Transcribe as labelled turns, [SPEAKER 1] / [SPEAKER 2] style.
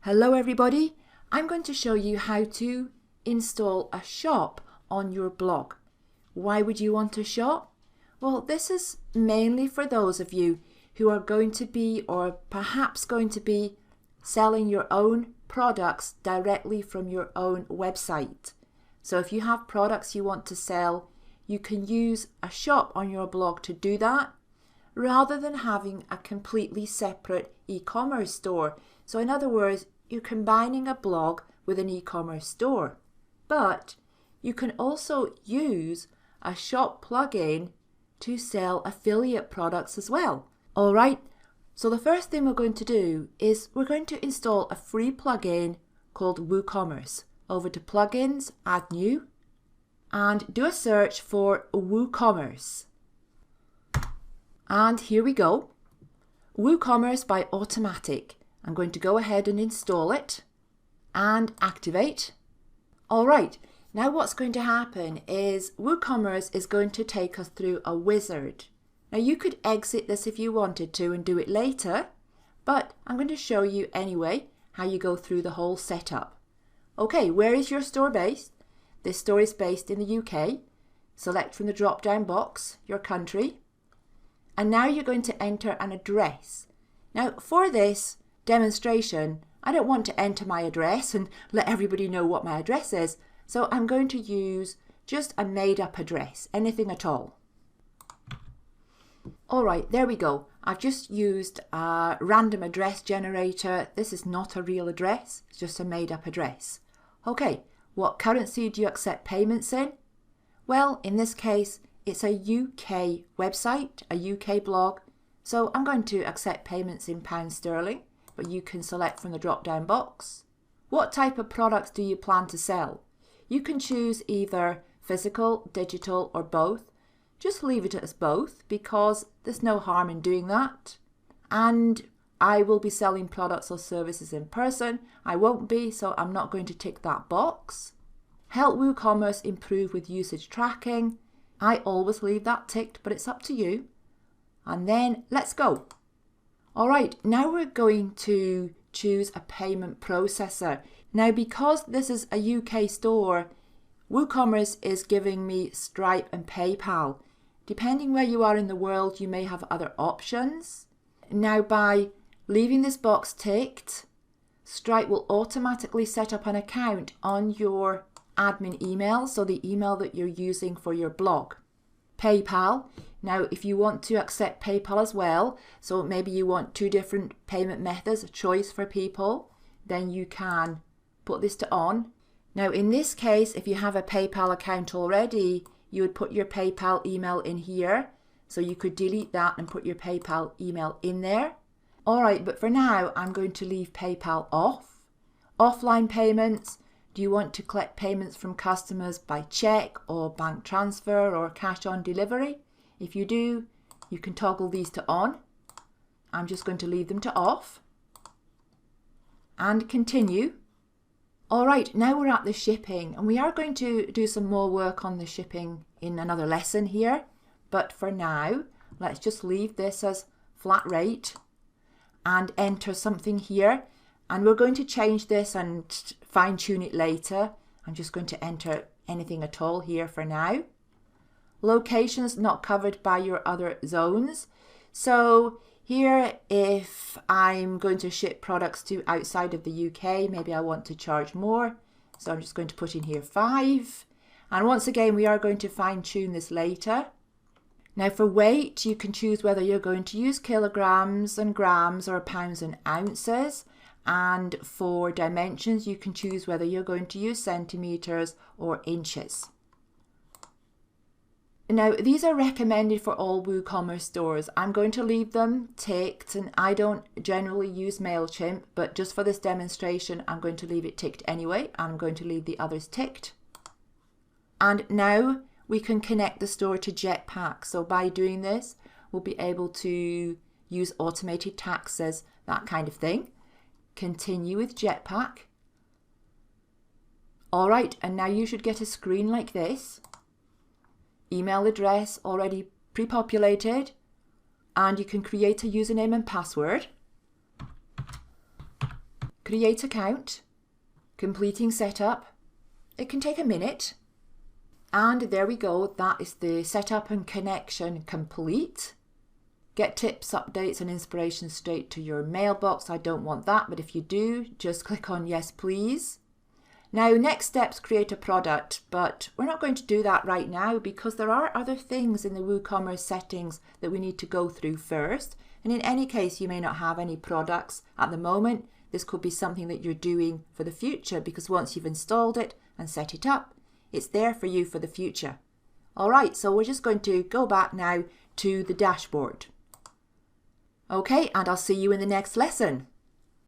[SPEAKER 1] Hello everybody, I'm going to show you how to install a shop on your blog. Why would you want a shop? Well, this is mainly for those of you who are going to be or perhaps going to be selling your own products directly from your own website. So if you have products you want to sell, you can use a shop on your blog to do that rather than having a completely separate e-commerce store. So in other words, you're combining a blog with an e-commerce store. But you can also use a shop plugin to sell affiliate products as well. Alright, so the first thing we're going to do is we're going to install a free plugin called WooCommerce. Over to Plugins, Add New, and do a search for WooCommerce. And here we go. WooCommerce by Automatic. I'm going to go ahead and install it and activate. Alright, now what's going to happen is WooCommerce is going to take us through a wizard. Now you could exit this if you wanted to and do it later, but I'm going to show you anyway how you go through the whole setup. Okay, where is your store based? This store is based in the UK. Select from the drop down box your country, and now you're going to enter an address. Now for this demonstration, I don't want to enter my address and let everybody know what my address is, so I'm going to use just a made up address, anything at all. Alright, there we go. I've just used a random address generator. This is not a real address, it's just a made up address. Okay, what currency do you accept payments in? Well, in this case, it's a UK website, a UK blog, so I'm going to accept payments in pounds sterling. But you can select from the drop down box. What type of products do you plan to sell? You can choose either physical, digital or both. Just leave it as both because there's no harm in doing that. And I will be selling products or services in person. I won't be, so I'm not going to tick that box. Help WooCommerce improve with usage tracking. I always leave that ticked, but it's up to you. And then let's go. Alright, now we're going to choose a payment processor. Now because this is a UK store, WooCommerce is giving me Stripe and PayPal. Depending where you are in the world, you may have other options. Now by leaving this box ticked, Stripe will automatically set up an account on your admin email, so the email that you're using for your blog. PayPal. Now, if you want to accept PayPal as well, so maybe you want two different payment methods, a choice for people, then you can put this to on. Now, in this case, if you have a PayPal account already, you would put your PayPal email in here. So you could delete that and put your PayPal email in there. All right, but for now, I'm going to leave PayPal off. Offline payments. Do you want to collect payments from customers by check or bank transfer or cash on delivery? If you do, you can toggle these to on. I'm just going to leave them to off. And continue. Alright, now we're at the shipping, and we are going to do some more work on the shipping in another lesson here. But for now, let's just leave this as flat rate and enter something here. And we're going to change this and fine tune it later. I'm just going to enter anything at all here for now. Locations not covered by your other zones. So here, if I'm going to ship products to outside of the UK, maybe I want to charge more. So I'm just going to put in here 5. And once again, we are going to fine tune this later. Now for weight, you can choose whether you're going to use kilograms and grams or pounds and ounces. And for dimensions, you can choose whether you're going to use centimeters or inches. Now, these are recommended for all WooCommerce stores. I'm going to leave them ticked, and I don't generally use Mailchimp, but just for this demonstration, I'm going to leave it ticked anyway. I'm going to leave the others ticked. And now we can connect the store to Jetpack. So by doing this, we'll be able to use automated taxes, that kind of thing. Continue with Jetpack. All right, and now you should get a screen like this. Email address already pre-populated, and you can create a username and password. create account, completing setup. It can take a minute. And there we go, that is the setup and connection complete. Get tips, updates and inspiration straight to your mailbox. I don't want that, but if you do, just click on yes please. Now next steps, create a product, but we're not going to do that right now because there are other things in the WooCommerce settings that we need to go through first. And in any case, you may not have any products at the moment. This could be something that you're doing for the future because once you've installed it and set it up, it's there for you for the future. All right, so we're just going to go back now to the dashboard. Okay, and I'll see you in the next lesson.